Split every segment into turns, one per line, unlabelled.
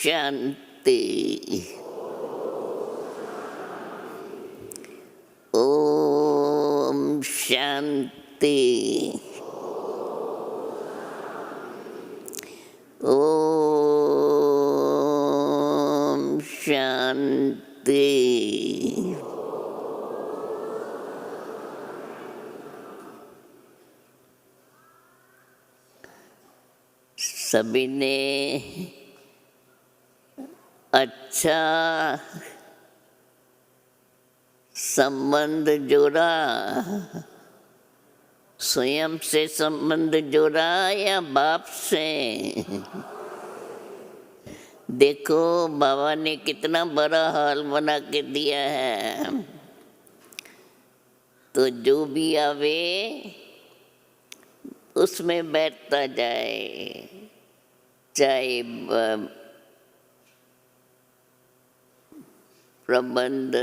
शांति। ओम शांति। ओम शांति। सभी ने अच्छा संबंध जोड़ा, स्वयं से संबंध जोड़ा या बाप से? देखो बाबा ने कितना बड़ा हाल बना के दिया है। तो जो भी आवे उसमें बैठता जाए, चाहे प्रबंध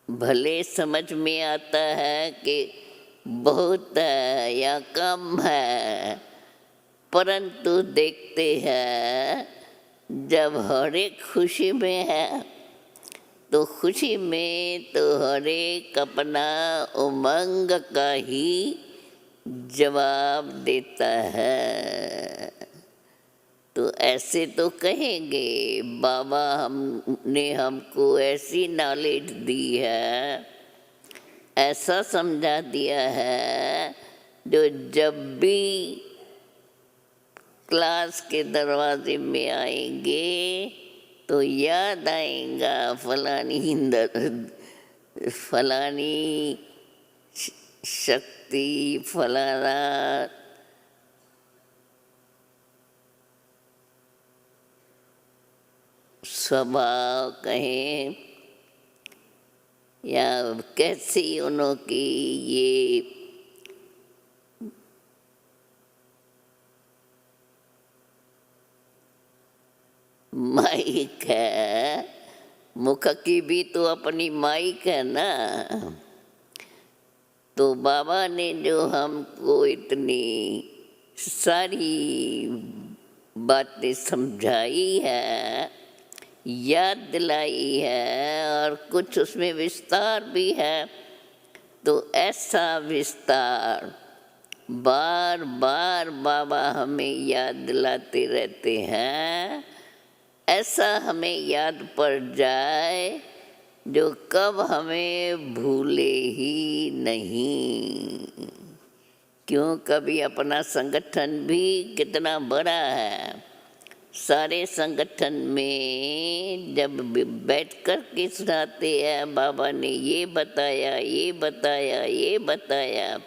भले समझ में आता है कि बहुत है या कम है, परंतु देखते हैं जब हर एक खुशी में है तो खुशी में तो हर एक अपना उमंग का ही जवाब देता है। तो ऐसे तो कहेंगे बाबा हमने हमको ऐसी नॉलेज दी है, ऐसा समझा दिया है, जो जब भी क्लास के दरवाजे में आएंगे तो याद आएगा फलानी शक्ति, फलाना स्वभाव कहें या कैसी उनकी ये माइक है, मुख की भी तो अपनी माइक है ना। तो बाबा ने जो हमको इतनी सारी बातें समझाई है, याद दिलाई है, और कुछ उसमें विस्तार भी है, तो ऐसा विस्तार बार बार बाबा हमें याद दिलाते रहते हैं। ऐसा हमें याद पड़ जाए जो कब हमें भूले ही नहीं। क्यों, कभी अपना संगठन भी कितना बड़ा है, सारे संगठन में जब बैठ कर के सुनाते हैं बाबा ने ये बताया, ये बताया, ये बताया,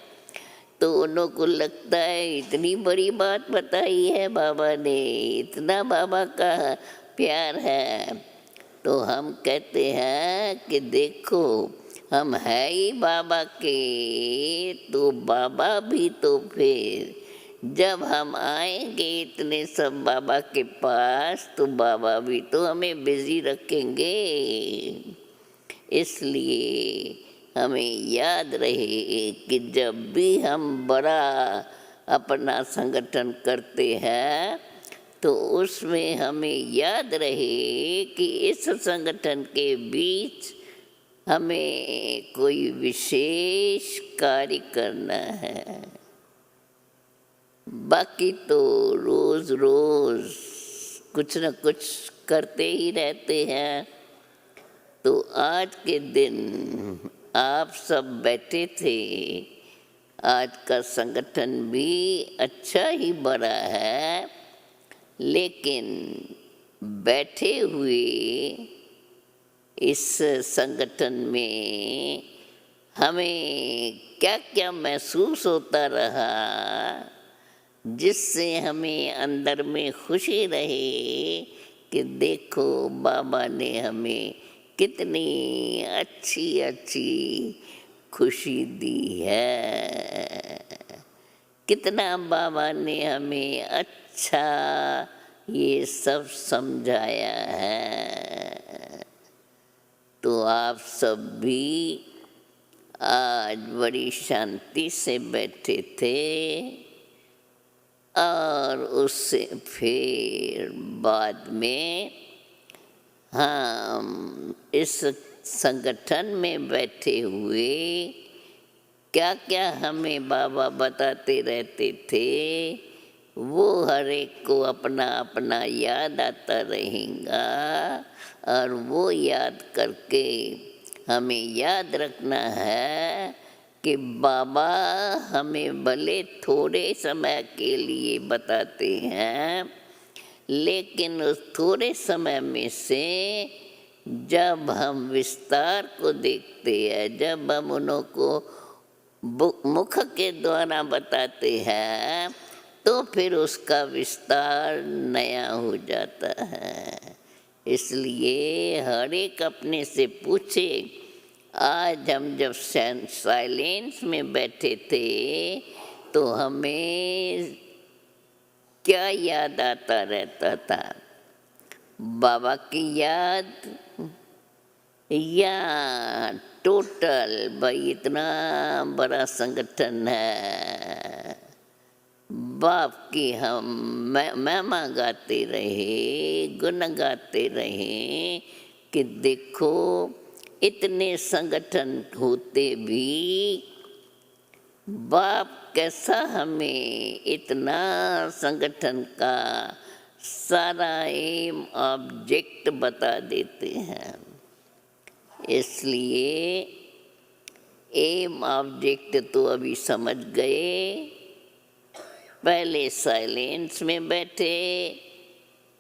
तो उन्हों को लगता है इतनी बड़ी बात बताई है बाबा ने, इतना बाबा का प्यार है। तो हम कहते हैं कि देखो हम है ही बाबा के, तो बाबा भी तो फिर जब हम आएंगे इतने सब बाबा के पास तो बाबा भी तो हमें बिजी रखेंगे। इसलिए हमें याद रहे कि जब भी हम बड़ा अपना संगठन करते हैं तो उसमें हमें याद रहे कि इस संगठन के बीच हमें कोई विशेष कार्य करना है। बाकी तो रोज़ रोज़ कुछ न कुछ करते ही रहते हैं। तो आज के दिन आप सब बैठे थे, आज का संगठन भी अच्छा ही बड़ा है, लेकिन बैठे हुए इस संगठन में हमें क्या क्या महसूस होता रहा, जिससे हमें अंदर में खुशी रहे कि देखो बाबा ने हमें कितनी अच्छी अच्छी खुशी दी है, कितना बाबा ने हमें अच्छा ये सब समझाया है। तो आप सब भी आज बड़ी शांति से बैठे थे। और उससे फिर बाद में हम इस संगठन में बैठे हुए क्या क्या हमें बाबा बताते रहते थे, वो हर एक को अपना अपना याद आता रहेगा। और वो याद करके हमें याद रखना है कि बाबा हमें भले थोड़े समय के लिए बताते हैं, लेकिन उस थोड़े समय में से जब हम विस्तार को देखते हैं, जब हम उनको मुख के द्वारा बताते हैं, तो फिर उसका विस्तार नया हो जाता है। इसलिए हर एक अपने से पूछे, आज हम जब साइलेंस में बैठे थे तो हमें क्या याद आता रहता था? बाबा की याद या टोटल भाई इतना बड़ा संगठन है, बाप की हम महिमा गाते रहे, गुण गाते रहे कि देखो इतने संगठन होते भी बाप कैसा हमें इतना संगठन का सारा एम ऑब्जेक्ट बता देते हैं। इसलिए एम ऑब्जेक्ट तो अभी समझ गए। पहले साइलेंस में बैठे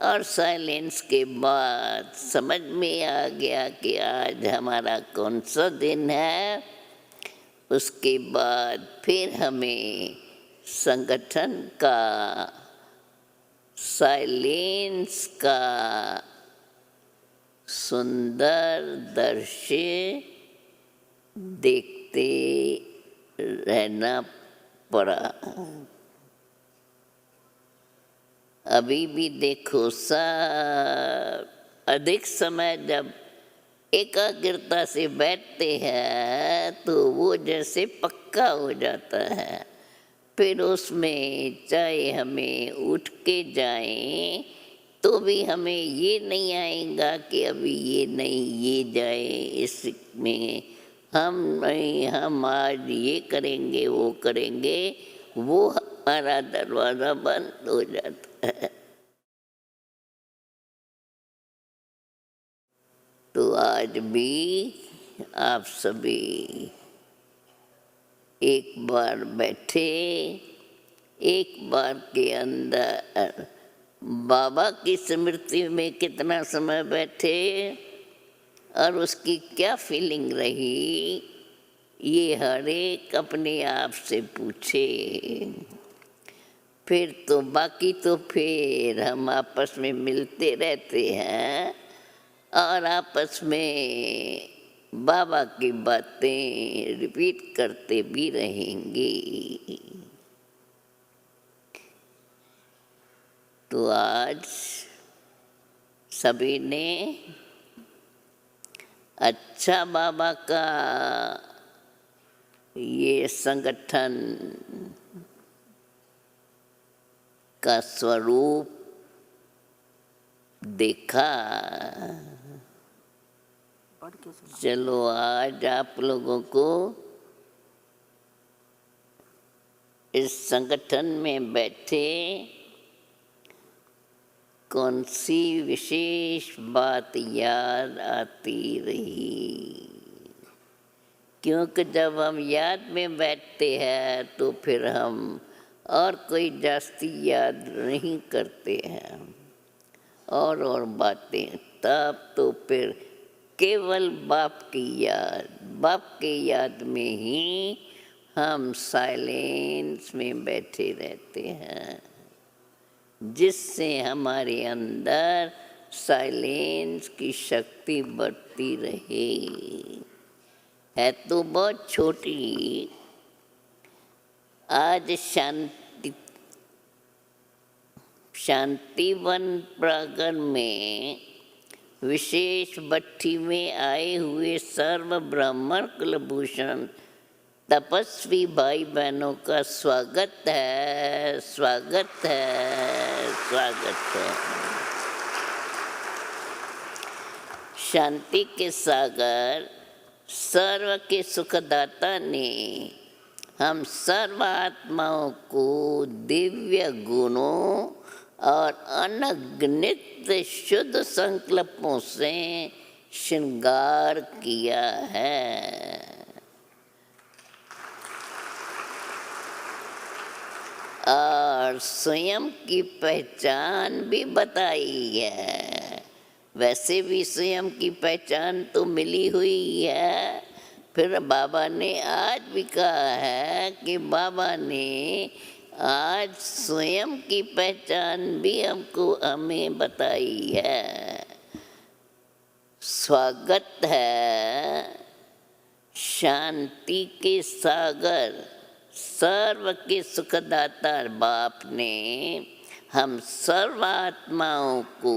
और साइलेंस के बाद समझ में आ गया कि आज हमारा कौन सा दिन है। उसके बाद फिर हमें संगठन का, साइलेंस का सुंदर दृश्य देखते रहना पड़ा। अभी भी देखो अधिक समय जब एकाग्रता से बैठते हैं तो वो जैसे पक्का हो जाता है। फिर उसमें चाहे हमें उठ के जाएं तो भी हमें ये नहीं आएगा कि अभी ये नहीं, ये जाए, इसमें हम नहीं, हम आज ये करेंगे वो करेंगे, वो हमारा दरवाज़ा बंद हो जाता है। तो आज भी आप सभी एक बार बैठे, एक बार के अंदर बाबा की स्मृति में कितना समय बैठे और उसकी क्या फीलिंग रही, ये हर एक अपने आप से पूछे। फिर तो बाकी तो फिर हम आपस में मिलते रहते हैं और आपस में बाबा की बातें रिपीट करते भी रहेंगे। तो आज सभी ने अच्छा बाबा का ये संगठन का स्वरूप देखा। चलो आज आप लोगों को इस संगठन में बैठे कौन सी विशेष बात याद आती रही? क्योंकि जब हम याद में बैठते हैं तो फिर हम और कोई जास्ती याद नहीं करते हैं और बातें, तब तो फिर केवल बाप की याद, बाप के याद में ही हम साइलेंस में बैठे रहते हैं, जिससे हमारे अंदर साइलेंस की शक्ति बढ़ती रहे। है तो बहुत छोटी। आज शांतिवन प्रांगण में विशेष भट्टी में आए हुए सर्व ब्राह्मण कुलभूषण तपस्वी भाई बहनों का स्वागत है, स्वागत है, स्वागत है। शांति के सागर सर्व के सुखदाता ने हम सर्व आत्माओं को दिव्य गुणों और अनगिनत शुद्ध संकल्पों से श्रृंगार किया है। और स्वयं की पहचान भी बताई है। वैसे भी स्वयं की पहचान तो मिली हुई है, फिर बाबा ने आज भी कहा है कि बाबा ने आज स्वयं की पहचान भी हमें बताई है। स्वागत है शांति के सागर सर्व के सुखदाता बाप ने हम सर्व आत्माओं को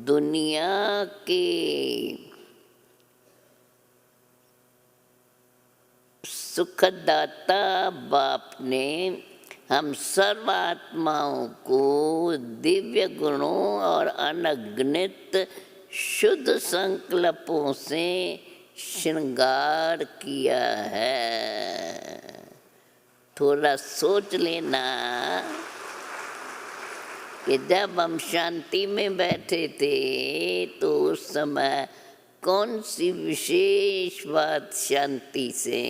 दुनिया के सुखदाता बाप ने हम सर्व आत्माओं को दिव्य गुणों और अनगिनत शुद्ध संकल्पों से श्रृंगार किया है। थोड़ा सोच लेना कि जब हम शांति में बैठे थे तो उस समय कौन सी विशेष बात शांति से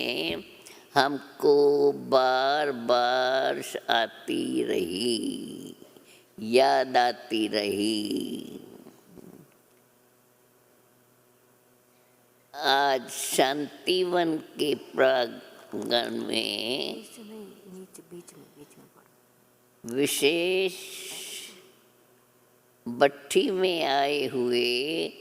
हमको बार बार आती रही, याद आती रही। आज शांतिवन के प्रांगण में विशेष भट्ठी में आए हुए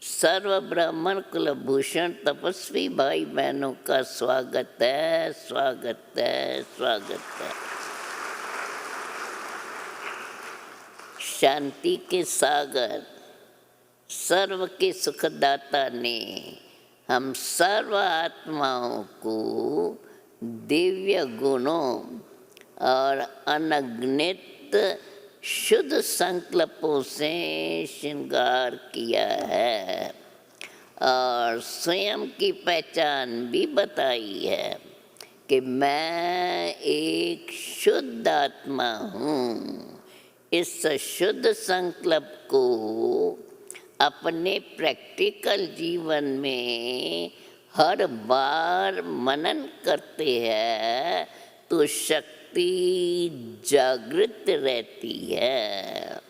सर्व ब्राह्मण कुलभूषण तपस्वी भाई बहनों का स्वागत है, स्वागत है, स्वागत है। शांति के सागर सर्व के सुखदाता ने हम सर्व आत्माओं को दिव्य गुणों और अनगिनत शुद्ध संकल्पों से श्रृंगार किया है और स्वयं की पहचान भी बताई है कि मैं एक शुद्ध आत्मा हूँ। इस शुद्ध संकल्प को अपने प्रैक्टिकल जीवन में हर बार मनन करते हैं तो शक्ति जागृत रहती है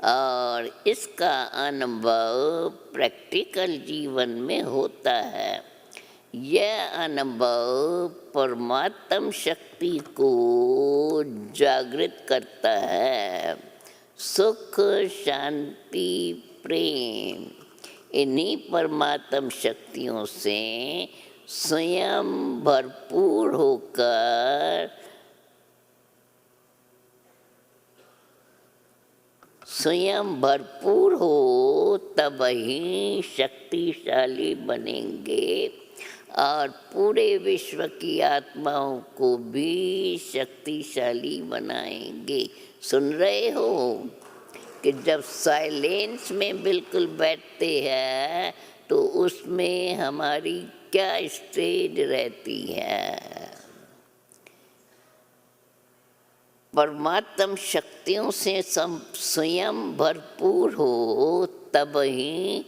और इसका अनुभव प्रैक्टिकल जीवन में होता है। यह अनुभव परमात्म शक्ति को जागृत करता है। सुख, शांति, प्रेम इन्हीं परमात्म शक्तियों से स्वयं भरपूर होकर स्वयं भरपूर हो तब ही शक्तिशाली बनेंगे और पूरे विश्व की आत्माओं को भी शक्तिशाली बनाएंगे। सुन रहे हो कि जब साइलेंस में बिल्कुल बैठते हैं तो उसमें हमारी क्या स्टेज रहती है। परमात्म शक्तियों से स्वयं भरपूर हो तब ही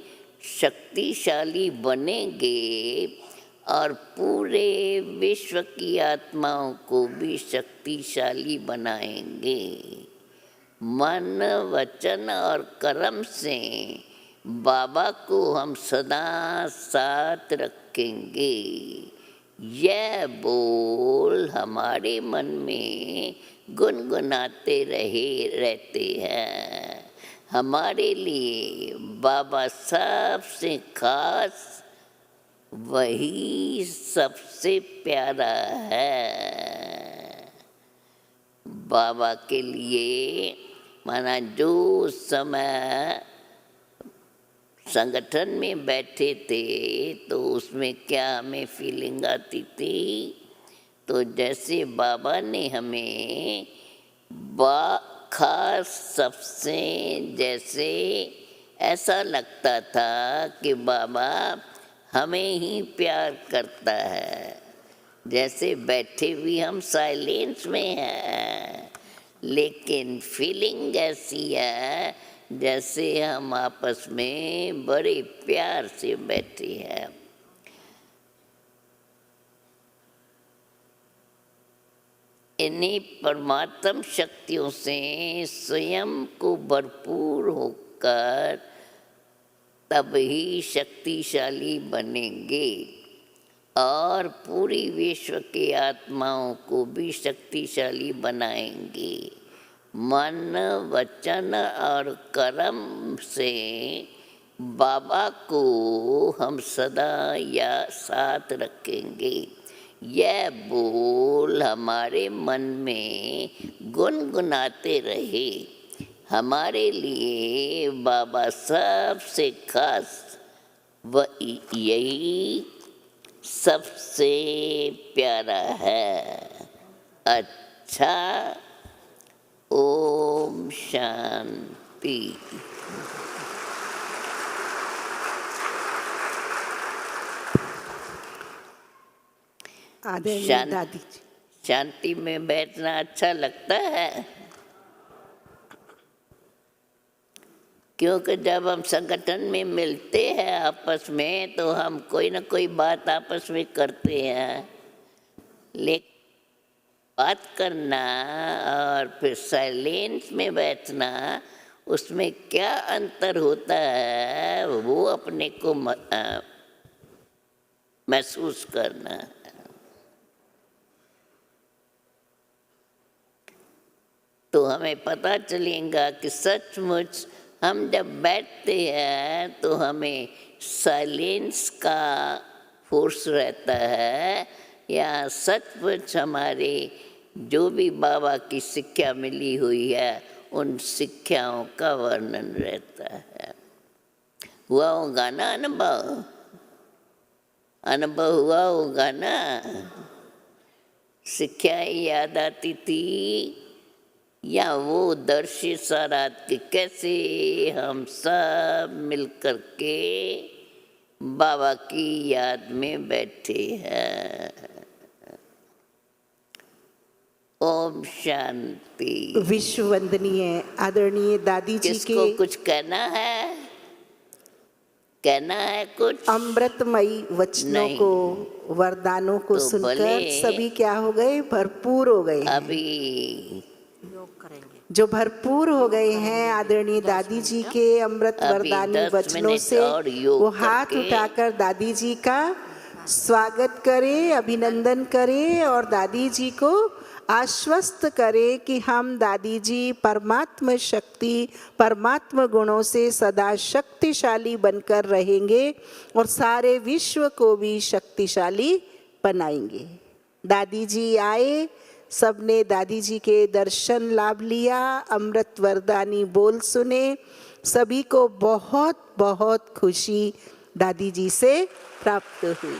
शक्तिशाली बनेंगे और पूरे विश्व की आत्माओं को भी शक्तिशाली बनाएंगे। मन, वचन और कर्म से बाबा को हम सदा साथ रखेंगे। यह बोल हमारे मन में गुनगुनाते रहते हैं। हमारे लिए बाबा सबसे खास, वही सबसे प्यारा है। बाबा के लिए माना जो समय संगठन में बैठे थे तो उसमें क्या हमें फीलिंग आती थी? तो जैसे बाबा ने हमें खास सबसे जैसे ऐसा लगता था कि बाबा हमें ही प्यार करता है, जैसे बैठे भी हम साइलेंस में हैं, लेकिन फीलिंग ऐसी है जैसे हम आपस में बड़े प्यार से बैठे हैं। इन्हीं परमात्म शक्तियों से स्वयं को भरपूर होकर तब ही शक्तिशाली बनेंगे और पूरी विश्व के आत्माओं को भी शक्तिशाली बनाएंगे। मन, वचन और कर्म से बाबा को हम सदा या साथ रखेंगे। यह बोल हमारे मन में गुनगुनाते रहे। हमारे लिए बाबा सबसे खास व यही सबसे प्यारा है। अच्छा, ओम शांति।
आदरणीय दादी जी,
शांति में बैठना अच्छा लगता है, क्योंकि जब हम संगठन में मिलते हैं आपस में तो हम कोई ना कोई बात आपस में करते हैं, लेकिन बात करना और फिर साइलेंस में बैठना, उसमें क्या अंतर होता है वो अपने को महसूस करना। तो हमें पता चलेगा कि सचमुच हम जब बैठते हैं तो हमें साइलेंस का फोर्स रहता है या सचमुच हमारे जो भी बाबा की शिक्षा मिली हुई है उन शिक्षाओं का वर्णन रहता है। हुआ होगा ना अनुभव? अनुभव हुआ होगा ना? शिक्षाएं याद आती थी या वो दर्शी सारात के कैसे हम सब मिलकर के बाबा की याद में बैठे हैं। ओम शांति।
विश्व वंदनीय आदरणीय दादी जी
किसको
के
कुछ कहना है? कहना है कुछ?
अमृतमयी वचनों
नहीं।
को, वरदानों को
तो
सुनकर
भले
सभी क्या हो गए? भरपूर हो गए हैं।
अभी
जो भरपूर हो गए हैं आदरणीय दादी जी के अमृत
अभी
वरदानी
10
वचनों
मिनट
से,
और योग
वो हाथ
करके
उठाकर दादी जी का स्वागत करें, अभिनंदन करें और दादी जी को आश्वस्त करें कि हम दादी जी परमात्म शक्ति, परमात्म गुणों से सदा शक्तिशाली बनकर रहेंगे और सारे विश्व को भी शक्तिशाली बनाएंगे। दादी जी आए, सबने दादी जी के दर्शन लाभ लिया, अमृत वरदानी बोल सुने, सभी को बहुत बहुत खुशी दादी जी से प्राप्त हुई।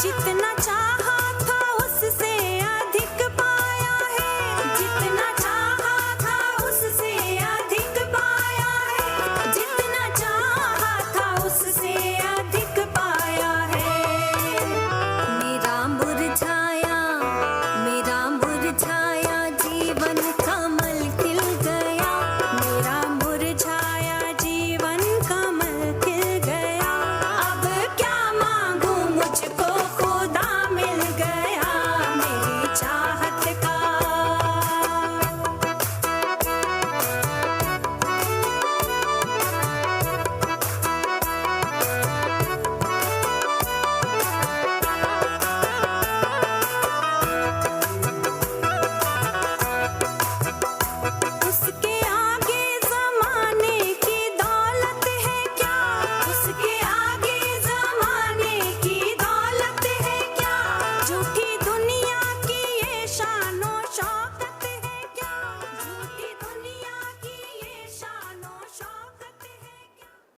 जितना